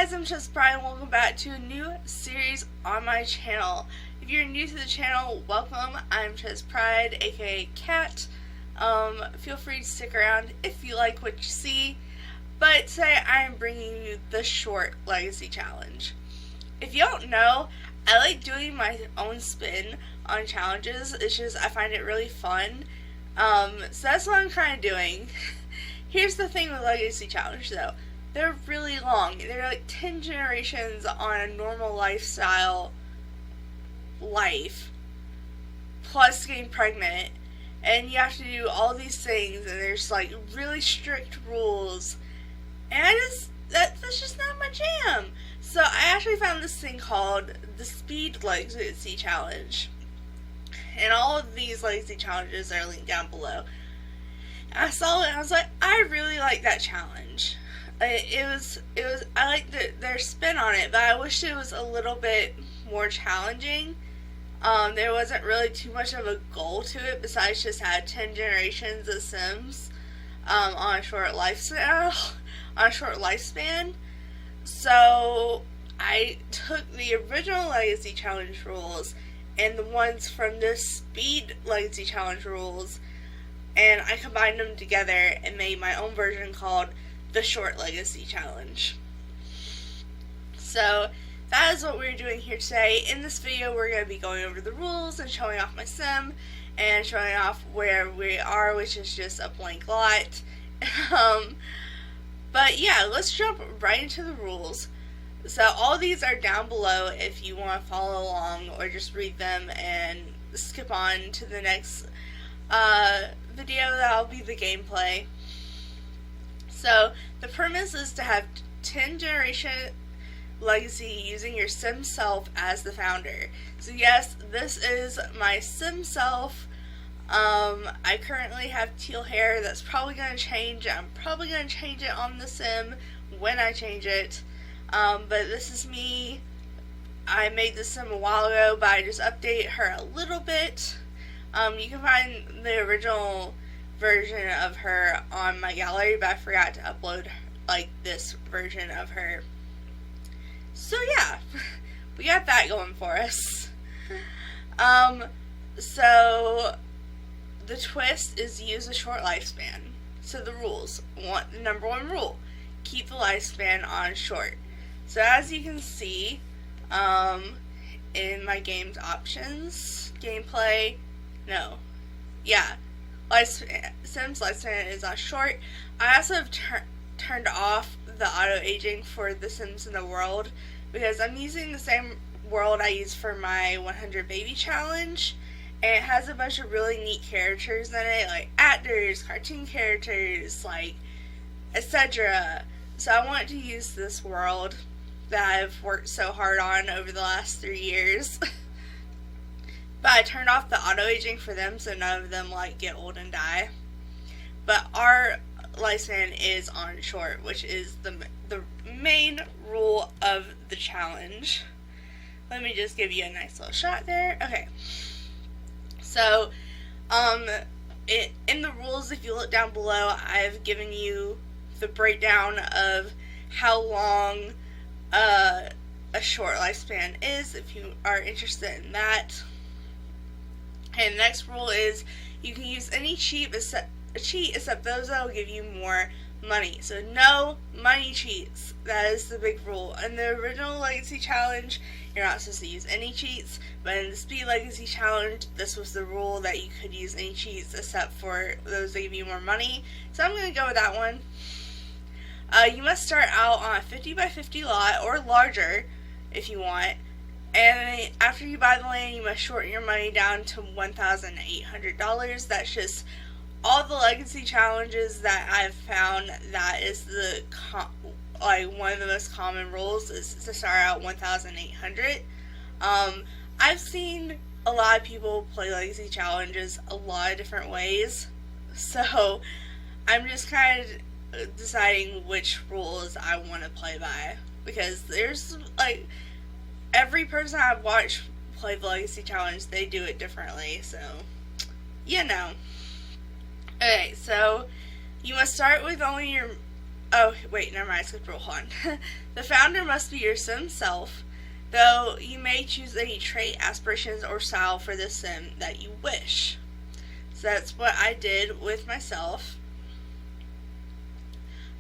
guys, I'm ChezPride and welcome back to a new series on my channel. If you're new to the channel, welcome. I'm ChezPride, aka Cat. Feel free to stick around if you like what you see. But today I am bringing you the short legacy challenge. If you don't know, I like doing my own spin on challenges. It's just I find it really fun. So that's what I'm kind of doing. Here's the thing with legacy challenge though. They're really long. They're like 10 generations on a normal lifestyle life, plus getting pregnant, and you have to do all these things, and there's like really strict rules, and that's just not my jam. So I actually found this thing called the Speed Legacy Challenge, and all of these legacy challenges are linked down below. And I saw it and I was like, I really like that challenge. It was I liked their spin on it, but I wish it was a little bit more challenging. There wasn't really too much of a goal to it besides just had 10 generations of Sims on a short lifespan. So I took the original Legacy Challenge rules and the ones from this Speed Legacy Challenge rules, and I combined them together and made my own version called the Short Legacy Challenge. So that is what we're doing here today. In this video we're going to be going over the rules and showing off my sim and showing off where we are, which is just a blank lot. But yeah, let's jump right into the rules. So all these are down below if you want to follow along or just read them and skip on to the next video. That'll be the gameplay. So the premise is to have 10 generation legacy using your sim self as the founder. So yes, this is my sim self. I currently have teal hair. That's probably going to change. I'm probably going to change it on the sim when I change it. But this is me. I made this sim a while ago, but I just updated her a little bit. You can find the original version of her on my gallery, but I forgot to upload like this version of her. So yeah, we got that going for us. So the twist is use a short lifespan. So the rules, the number one rule, keep the lifespan on short. So as you can see, in my game's options, gameplay, Sims lifespan is on short. I also have turned off the auto aging for the Sims in the world because I'm using the same world I use for my 100 baby challenge, and it has a bunch of really neat characters in it, like actors, cartoon characters, like etc. So I wanted to use this world that I've worked so hard on over the last 3 years. But I turned off the auto aging for them so none of them like get old and die. But our lifespan is on short, which is the main rule of the challenge. Let me just give you a nice little shot there. Okay. So, in the rules, if you look down below, I've given you the breakdown of how long a short lifespan is, if you are interested in that. And the next rule is you can use any cheat except those that will give you more money. So no money cheats. That is the big rule. In the original Legacy Challenge, you're not supposed to use any cheats, but in the Speed Legacy Challenge, this was the rule that you could use any cheats except for those that give you more money. So I'm going to go with that one. You must start out on a 50 by 50 lot or larger if you want. And after you buy the land, you must shorten your money down to $1,800. That's just all the legacy challenges that I've found. That is one of the most common rules is to start out $1,800. I've seen a lot of people play legacy challenges a lot of different ways, so I'm just kind of deciding which rules I want to play by, because there's like every person I've watched play the Legacy Challenge, they do it differently, so, you know. Okay, so, you must start with only your Oh, wait, never mind, I skipped rule 1. The founder must be your sim self, though you may choose any trait, aspirations, or style for the sim that you wish. So that's what I did with myself.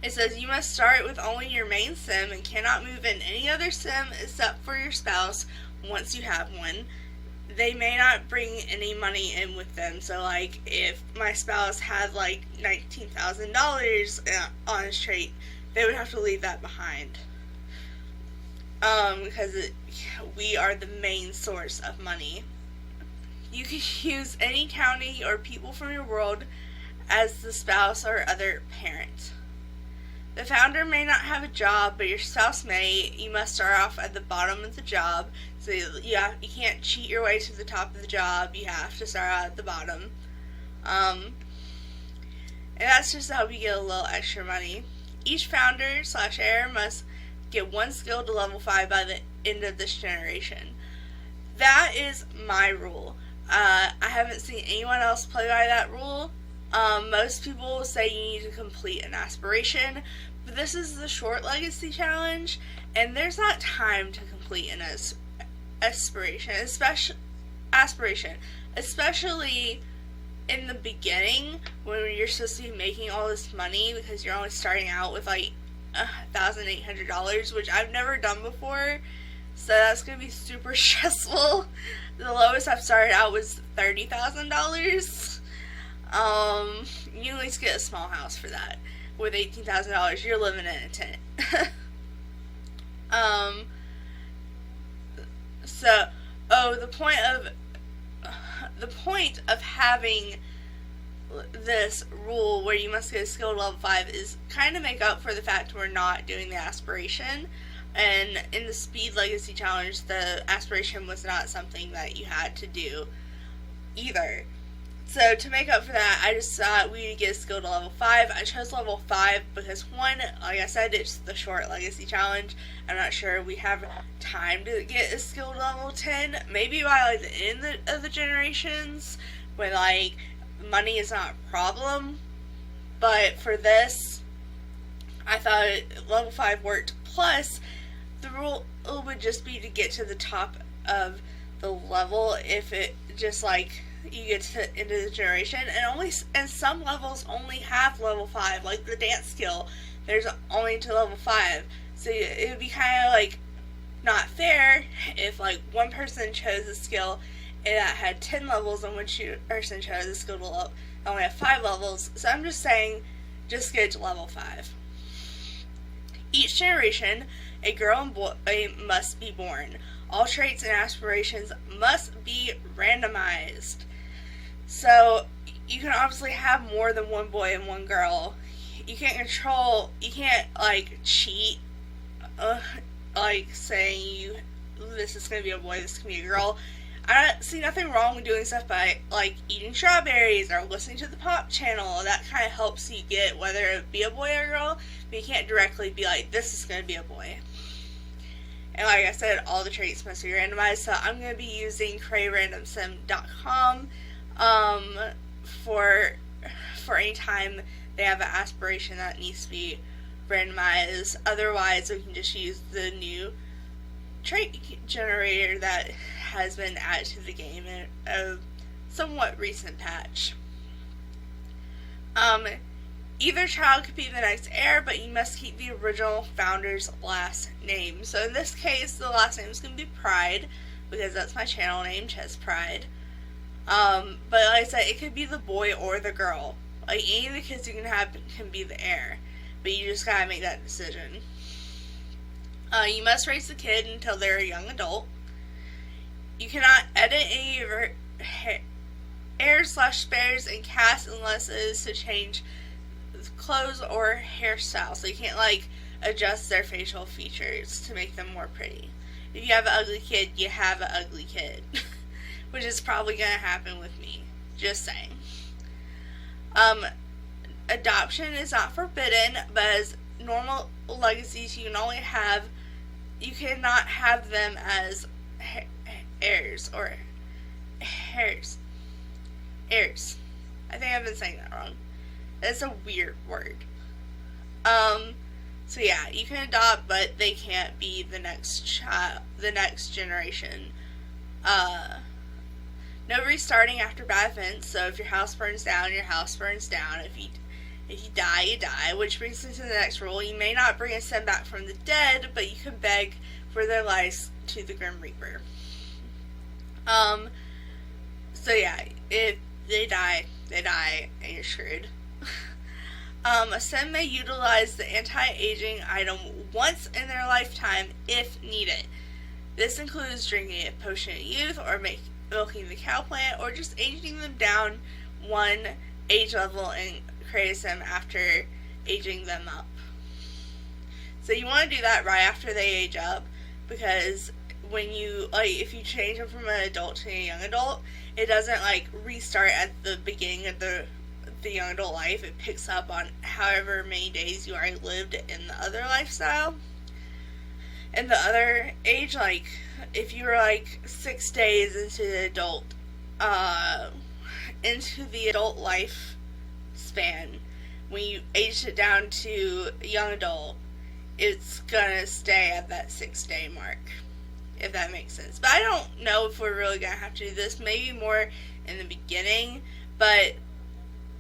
It says you must start with only your main sim and cannot move in any other sim except for your spouse once you have one. They may not bring any money in with them. So, like, if my spouse had, like, $19,000 on his trait, they would have to leave that behind. Because we are the main source of money. You can use any county or people from your world as the spouse or other parent. The founder may not have a job, but your spouse may. You must start off at the bottom of the job. So you can't cheat your way to the top of the job. You have to start out at the bottom. And that's just how we get a little extra money. Each founder / heir must get 1 skill to level 5 by the end of this generation. That is my rule. I haven't seen anyone else play by that rule. Most people say you need to complete an aspiration, but this is the short legacy challenge, and there's not time to complete an aspiration, especially in the beginning when you're supposed to be making all this money because you're only starting out with like $1,800, which I've never done before, so that's gonna be super stressful. The lowest I've started out was $30,000. You at least get a small house for that. With $18,000, you're living in a tent. The point of having this rule where you must get a skill to level 5 is kind of make up for the fact we're not doing the aspiration. And in the Speed Legacy Challenge, the aspiration was not something that you had to do either. So to make up for that, I just thought we would get a skill to level 5. I chose level 5 because 1, like I said, it's the short legacy challenge. I'm not sure we have time to get a skill to level 10. Maybe by like the end of the generations, when like money is not a problem. But for this, I thought level 5 worked. Plus, the rule would just be to get to the top of the level if it just like you get to the end of the generation, and some levels only have level 5, like the dance skill, there's only to level 5, so it would be kind of like not fair if like one person chose a skill and that had 10 levels and one person chose a skill to only have 5 levels. So I'm just saying, just get to level 5. Each generation, a girl and boy must be born. All traits and aspirations must be randomized. So, you can obviously have more than one boy and one girl. You can't, like, cheat, like, saying this is going to be a boy, this is going to be a girl. I don't see nothing wrong with doing stuff by, like, eating strawberries or listening to the pop channel. That kind of helps you get whether it be a boy or a girl, but you can't directly be like, this is going to be a boy. And like I said, all the traits must be randomized, so I'm going to be using crayrandomsim.com for any time they have an aspiration that needs to be randomized. Otherwise, we can just use the new trait generator that has been added to the game in a somewhat recent patch. Either child could be the next heir, but you must keep the original founder's last name. So in this case, the last name is going to be Pride, because that's my channel name, ChezPride. But like I said, it could be the boy or the girl. Like, any of the kids you can have can be the heir, but you just gotta make that decision. You must raise the kid until they're a young adult. You cannot edit any of your heirs/spares and cast unless it is to change clothes or hairstyle. So you can't like adjust their facial features to make them more pretty. If you have an ugly kid, you have an ugly kid. Which is probably going to happen with me. Just saying. Adoption is not forbidden, but as normal legacies, you cannot have them as heirs or heirs. Heirs. I think I've been saying that wrong. That's a weird word. So yeah, you can adopt, but they can't be the next child, the next generation. No restarting after bad events. So if your house burns down, your house burns down. If you die, you die. Which brings us to the next rule: you may not bring a sin back from the dead, but you can beg for their lives to the Grim Reaper. So yeah, if they die, and you're screwed. A sin may utilize the anti-aging item once in their lifetime if needed. This includes drinking a potion of youth, or milking the cow plant, or just aging them down one age level and creates them after aging them up. So you want to do that right after they age up, because when you, if you change them from an adult to a young adult, it doesn't restart at the beginning of the young adult life. It picks up on however many days you already lived in the other lifestyle. And the other age, if you were 6 days into the adult life span, when you aged it down to young adult, it's gonna stay at that 6-day mark, if that makes sense. But I don't know if we're really gonna have to do this. Maybe more in the beginning, but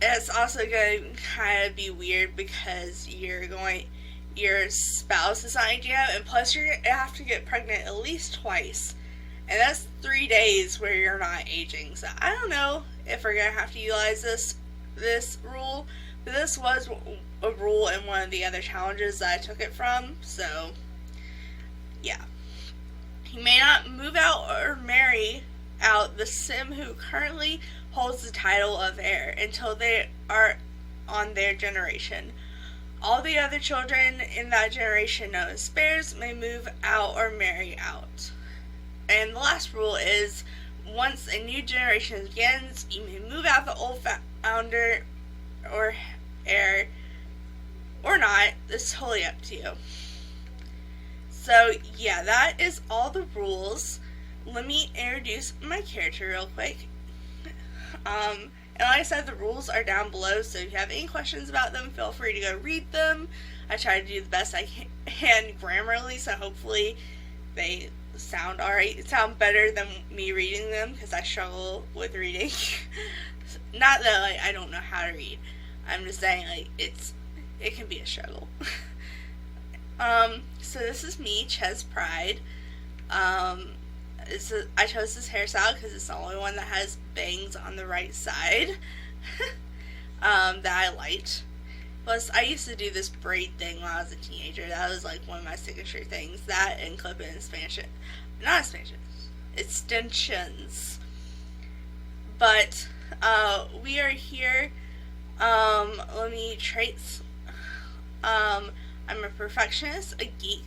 it's also going to kind of be weird because your spouse is not aging up, and plus you're going to have to get pregnant at least twice. And that's 3 days where you're not aging. So I don't know if we're going to have to utilize this rule. But this was a rule in one of the other challenges that I took it from. So, yeah. You may not move out or marry out the sim who currently holds the title of heir until they are on their generation. All the other children in that generation, known as spares, may move out or marry out. And the last rule is, once a new generation begins, you may move out the old founder or heir, or not. It's totally up to you. So yeah, that is all the rules. Let me introduce my character real quick. And like I said, the rules are down below, so if you have any questions about them, feel free to go read them. I try to do the best I can grammarly, so hopefully they sound alright. Sound better than me reading them, because I struggle with reading. Not that I don't know how to read. I'm just saying it can be a struggle. So this is me, ChezPride. I chose this hairstyle because it's the only one that has bangs on the right side that I liked. Plus, I used to do this braid thing when I was a teenager. That was one of my signature things. That and clip-in expansion. Not expansions. Extensions. But, we are here. Let me traits. I'm a perfectionist, a geek,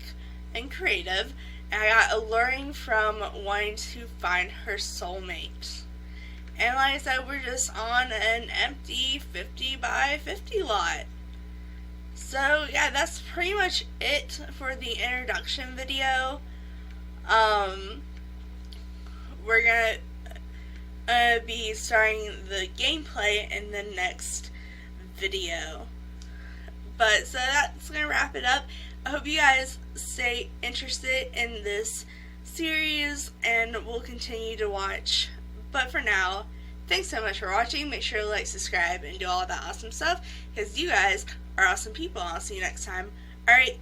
and creative. And I got alluring from wanting to find her soulmate. And like I said, we're just on an empty 50 by 50 lot. So yeah, that's pretty much it for the introduction video. We're gonna be starting the gameplay in the next video. But so that's gonna wrap it up. I hope you guys stay interested in this series and will continue to watch. But for now, thanks so much for watching. Make sure to like, subscribe, and do all that awesome stuff, because you guys are awesome people. I'll see you next time. Alright,